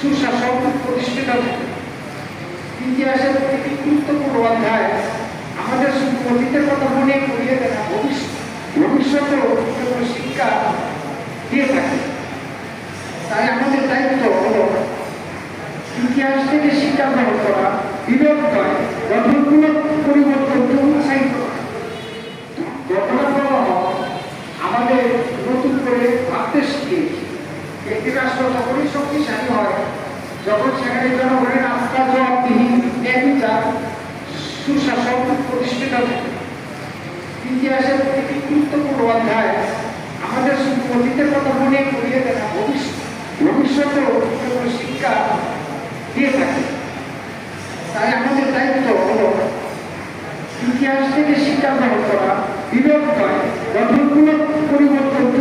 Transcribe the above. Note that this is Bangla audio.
সুশাসন প্রতিষ্ঠিত থাকে। ইতিহাসের একটি গুরুত্বপূর্ণ অধ্যায় আমাদের শুধু অতীতের কথা মনে করিয়ে দেয় না, ভবিষ্যতেও শিক্ষা দিয়ে থাকে। তাই আমাদের দায়িত্ব হল ইতিহাস থেকে শিক্ষা গ্রহণ করা, বিবেক নয় গঠনমূলক পরিবর্তনকে উৎসাহিত করা। ঘটনা প্রবাহ আমাদের নতুন করে ভাবতে শিখিয়েছে। একটি রাষ্ট্র তখনই শক্তিশালী হয় যখন সেখানে জনগণের আস্থা, জবাবদিহি, ন্যায় বিচার, সুশাসন প্রতিষ্ঠিত থাকে। ইতিহাসের একটি গুরুত্বপূর্ণ অধ্যায় আমাদের শুধু অতীতের কথা মনে করিয়ে দেয় না, ভবিষ্যতেও শিক্ষা দিয়ে থাকে। তাই আমাদের দায়িত্ব হল ইতিহাস থেকে শিক্ষা গ্রহণ করা, বিবেক নয় গঠনমূলক পরিবর্তনকে